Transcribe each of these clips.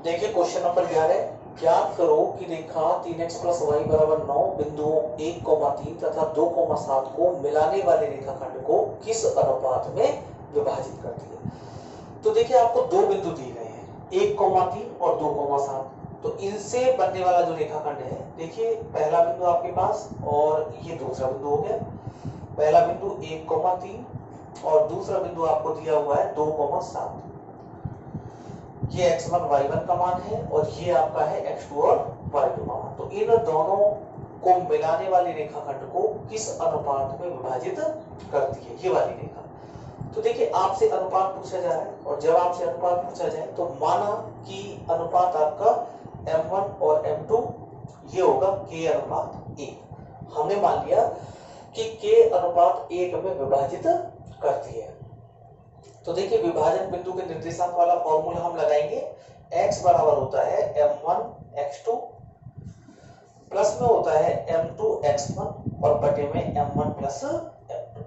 देखिए question number 11, ज्ञात करो कि रेखा 3x प्लस वाई बराबर 9 बिंदुओं 1,3 तथा 2,7 को मिलाने वाले रेखाखंड को किस अनुपात में विभाजित करती है। तो देखिए आपको दो बिंदु दिए गए हैं, 1,3 और 2,7। तो इनसे बनने वाला जो रेखाखंड है, देखिए पहला बिंदु आपके पास और ये दूसरा बिंदु हो गया। पहला बिंदु 1,3 और दूसरा बिंदु आपको दिया हुआ है 2,7। ये x1 y1 का मान है और ये आपका है x2 और y2 का मान। तो इन दोनों को मिलाने वाली रेखाखंड को किस अनुपात में विभाजित करती है, ये वाली रेखा। तो देखिए आपसे अनुपात पूछा जा रहा है और जब आपसे अनुपात पूछा जाए तो माना कि अनुपात आपका m1 और m2 ये होगा k अनुपात 1। हमने मान लिया कि k अनुपात 1 में विभाजित करती है। तो देखिए विभाजन बिंदु के निर्देशांक वाला फॉर्मूला हम लगाएंगे। x बराबर होता है m1 x2 प्लस में होता है m2 x1 और बटे में m1 प्लस m2।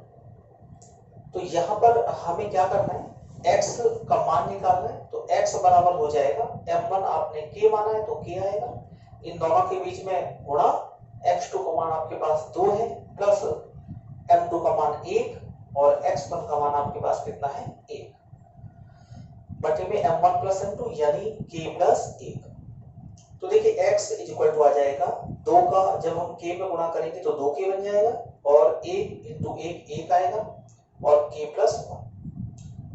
तो यहाँ पर हमें क्या करना है, x का मान निकालना है। तो x बराबर हो जाएगा m1 आपने k माना है तो k आएगा, इन दोनों के बीच में गुणा x2 का मान आपके पास 2 है प्लस m2 का मान 1 और x1 का मान आपके पास कितना है 1 बटे में m1 प्लस m2 यानी k प्लस 1। तो देखिए x इज इक्वल टू आ जाएगा 2 का जब हम k में गुणा करेंगे तो 2k बन जाएगा और 1 इंटू 1 आएगा और k प्लस 1।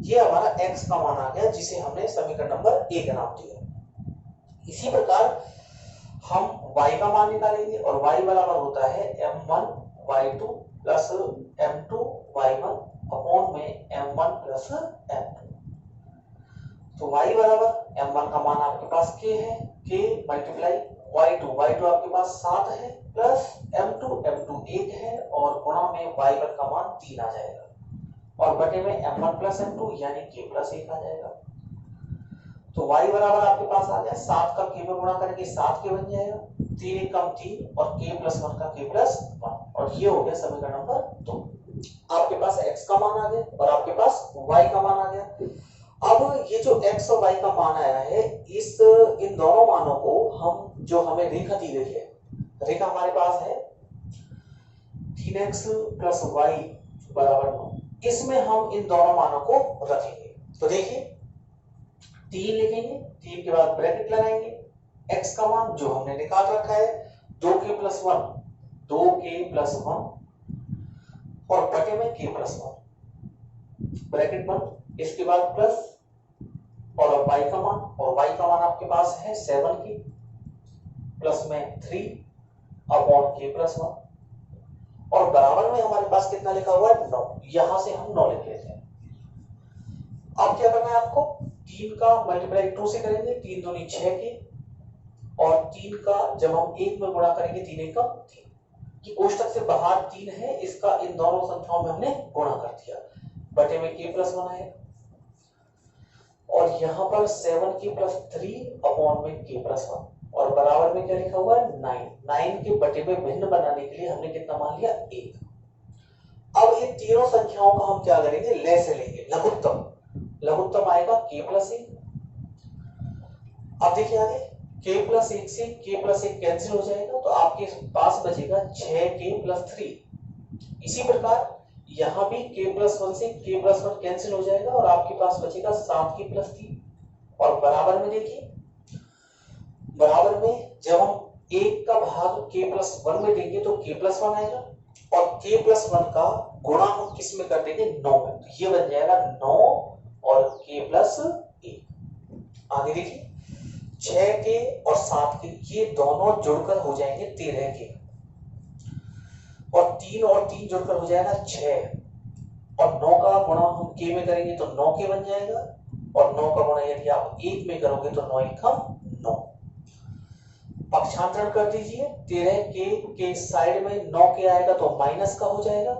ये हमारा x का मान आ गया जिसे हमने समीकरण नंबर 1 नाम दिया। इसी प्रकार हम y का मान निकालेंगे और y बराबर होता है m1 y2 plus m2 y1 upon में m1 प्लस m2। तो y बराबर m1 का मान आपके पास k है, k मल्टीप्लाई y2 आपके पास 7 है प्लस m2 1 है और गुणा में y1 का मान 3 आ जाएगा और बटे में m1 प्लस m2 यानी k प्लस 1 आ जाएगा। तो y बराबर आपके पास आ गया 7 का k में गुणा करेंगे 7k बन जाएगा, 3 1 कम 3 और k प्लस 1 का k प्लस 1 और ये हो गया समीकरण नंबर 2। आपके पास x का मान आ गया और आपके पास y का मान आ गया। अब ये जो x और y का मान आया है, इन दोनों मानों को हम जो हमें रेखा दी गई है, रेखा हमारे पास है 3x प्लस y बराबर 9, इसमें हम इन दोनों मानों को रखेंगे। तो देखिए 3 लिखेंगे, 3 के बाद ब्रैकेट लगाएंगे, x का मान जो हमने निकाल रखा है 2k प्लस 1 और बटे में k प्लस 1 ब्रैकेट बंद। इसके बाद प्लस और y का मान, और y का मान आपके पास है 7k प्लस में 3 अपॉन k प्लस 1 और बराबर में हमारे पास कितना लिखा हुआ है 9। यहां से हम 9 लिख लेते हैं। अब क्या करना है आपको, 3 का मल्टीप्लाई 2 से करेंगे, 3 दूनी 6 के और 3 का जब हम 1 में गुणा करेंगे 3 1 का 3। ये कोष्टक से बाहर 3 है, इसका इन दोनों संख्याओं में हमने गुणा कर दिया, बटे में k प्लस 1 आएगा और यहाँ पर 7k प्लस 3 अपॉन में k प्लस 1 और बराबर में क्या लिखा हुआ है 9 के बटे में भिन्न बनाने के लिए हमने कितना मान लिया 1। अब इन तीनों संख्याओं का हम क्या करेंगे, ले से लेंगे लघुत्तम आएगा k प्लस 1। अब देखिए आगे k प्लस 1 से k प्लस 1 कैंसिल हो जाएगा तो आपके पास बचेगा 6k प्लस 3। इसी प्रकार यहाँ भी k प्लस 1 से k प्लस 1 कैंसिल हो जाएगा और आपके पास बचेगा 7k प्लस 3 और बराबर में देखिए, बराबर में जब हम 1 का भाग k प्लस 1 में देंगे तो k प्लस 1 आएगा और k प्लस 1 का गुणा हम किस में कर देंगे 9 में, तो ये बन जाएगा 9 और k प्लस 1। आगे देखिए 6k और 7k ये दोनों जुड़कर हो जाएंगे 13k और 3 और 3 जुड़कर हो जाएगा 6 और 9 का गुणा हम k में करेंगे तो 9k बन जाएगा और 9 का गुणा यदि आप 1 में करोगे तो 9 1 9। पक्षांतरण कर दीजिए, 13k के साइड में 9k आएगा तो माइनस का हो जाएगा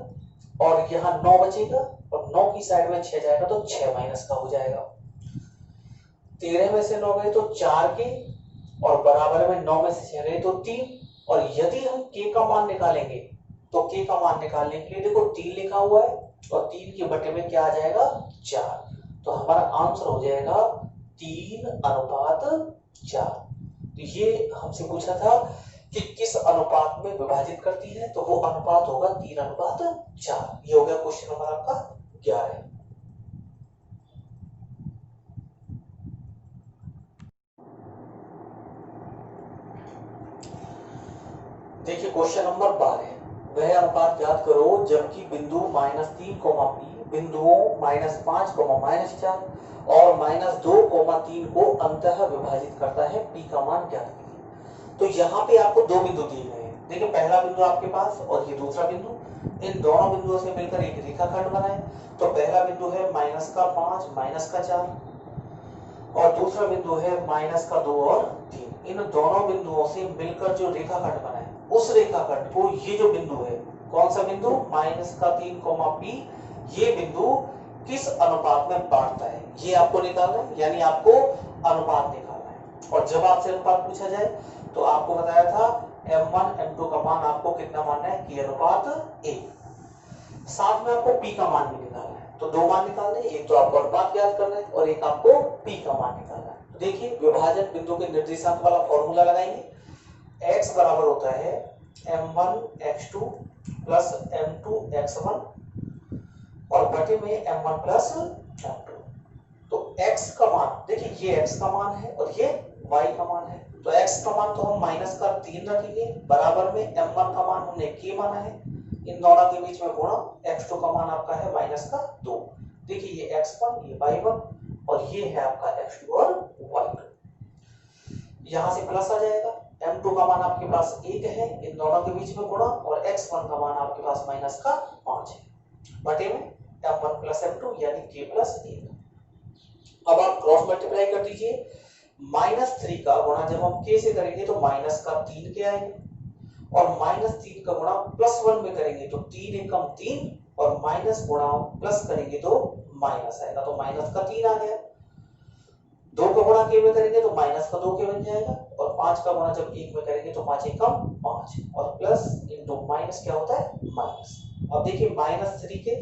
और यहाँ 9 बचेगा और 9 की साइड में 6 जाएगा तो 6 माइनस का हो जाएगा। 13 में से 9 गए तो 4k और बराबर में 9 में से 6 गए तो 3 और यदि हम k का मान निकालेंगे तो k का मान निकालने के लिए देखो 3 लिखा हुआ है और 3 के बटे में क्या आ जाएगा 4, तो हमारा आंसर हो जाएगा 3:4। 4। तो ये हमसे पूछा था कि किस अनुपात में विभाजित करती है, तो वो अनुपात होगा 3:4। ये हो गया क्वेश्चन नंबर आपका 11। देखिए क्वेश्चन नंबर 12, वह अनुपात ज्ञात करो जबकि बिंदु -3, P बिंदुओं -5, -4 और -2, 3 को अंतः विभाजित करता है, P का मान ज्ञात कीजिए। तो यहाँ पे आपको दो बिंदु दिए गए हैं। देखिए पहला बिंदु आपके पास और ये दूसरा बिंदु, इन दोनों बिंदुओं से मिलकर एक रेखाखंड बनाए। तो पहला बिंदु है -5, -4 और दूसरा बिंदु है -2 और 3। इन दोनों बिंदुओं से मिलकर जो रेखाखंड बना है, उस रेखाखंड को ये जो बिंदु है, कौन सा बिंदु, -3, P, ये बिंदु किस अनुपात में बांटता है, ये आपको निकालना है, यानी आपको अनुपात निकालना है। और जब आपसे अनुपात पूछा जाए तो आपको बताया था m1 m2 का मान आपको कितना मानना है, k अनुपात 1। साथ में आपको p का मान भी निकालना है। तो दो मान निकालने, एक तो आपको अनुपात ज्ञात करना है और एक आपको p का मान निकालना है। तो देखिए विभाजन बिंदु के निर्देशांक वाला फॉर्मूला लगाएंगे। x बराबर होता है m1 x2 plus m2 x1 और बटे में m1 प्लस m2। तो x का मान, देखिए ये x का मान है और ये y का मान है। तो x का मान तो हम -3 रखेंगे, बराबर में m1 का मान हमने k माना है, इन दोनों के बीच में गुणा, x2 का मान आपका है -2। देखिए ये x1 ये y1 और ये है आपका x2 और y2। यहां से प्लस आ जाएगा, m2 का मान आपके पास 1 है, इन दोनों के बीच में गुणा, और x1 का मान आपके पास -5 है, बटे में m1 प्लस m2 यानी k प्लस 1। अब आप क्रॉस मल्टीप्लाई कर दीजिए, -3 का गुणा जब हम k से करेंगे तो -3 के आएंगे, और -3 का गुणा +1 में करेंगे तो 3 एकम 3, और माइनस गुणा प्लस करेंगे तो माइनस आएगा, तो -3 आ गया। 2 का गुणा k में करेंगे तो -2 के बन जाएगा, और 5 का गुणा जब 1 में करेंगे तो 5 एकम 5, और प्लस इंटू माइनस क्या होता है, माइनस। अब देखिए -3 के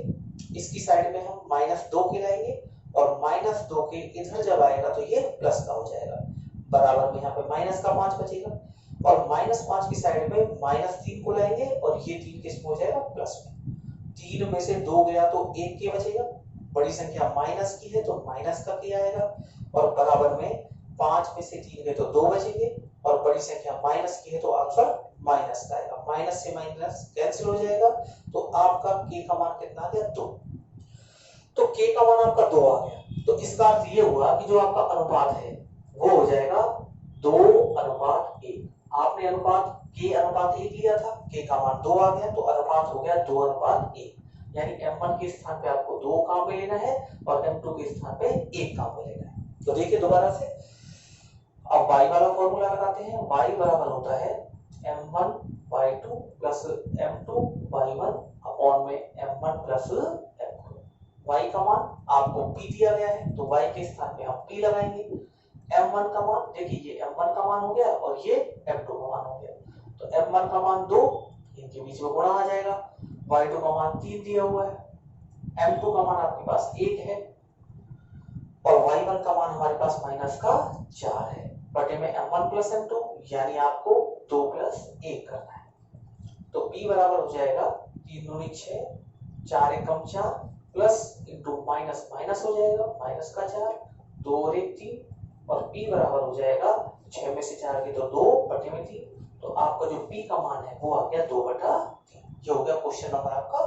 इसकी साइड में हम -2 के लाएंगे, और -2 के इधर जब आएगा तो ये प्लस का हो जाएगा, बराबर में यहाँ पे -5 बचेगा, और -5 की साइड में -3 को लाएंगे, और ये 3 किस में हो जाएगा, प्लस में। 3 में से 2 गया तो 1 के बचेगा, बड़ी संख्या माइनस की है तो माइनस का के आएगा, और बराबर में 5 में से 3 गए तो 2 बचेंगे, और बड़ी संख्या माइनस की है तो आंसर माइनस का आएगा, माइनस से माइनस कैंसिल हो जाएगा, तो आपका k का मान कितना आ गया, 2। तो k का मान आपका 2 आ गया, तो इसका अर्थ ये हुआ कि जो आपका अनुपात है वो हो जाएगा 2:1। आपने अनुपात k/1 लिया था, k का मान 2 आ गया, तो अनुपात हो गया 2:1, यानी m1 के स्थान पे आपको 2 काम में लेना है और m2 के स्थान पे 1 काम में लेना है। तो देखिए दोबारा से, अब y वाला फॉर्मूला लगाते हैं। y बराबर होता है m1 y2 plus m2 y1 upon में m1 प्लस m2। y का मान आपको p दिया गया है, तो y के स्थान पे हम p लगाएंगे। m1 का मान, देखिए ये m1 का मान हो गया और ये m2 का मान हो गया, तो m1 का मान 2, इनके बीच में गुणा आ जाएगा, y2 का मान 3 दिया हुआ है, m2 का मान आपके पास 1 है, और y1 का मान हमारे पास -4 है, बटे में m1 प्लस m2, यानी आपको 2 प्लस 1 करना है। तो p बराबर हो जाएगा 3 दूनी 6, 4 एकम 4, प्लस इंटू माइनस माइनस हो जाएगा, माइनस का 4, 2 और 1 3, और p बराबर हो जाएगा 6 में से 4 के तो 2 बटे में 3, तो आपका जो p का मान है वो आ गया 2/3। ये हो गया क्वेश्चन नंबर आपका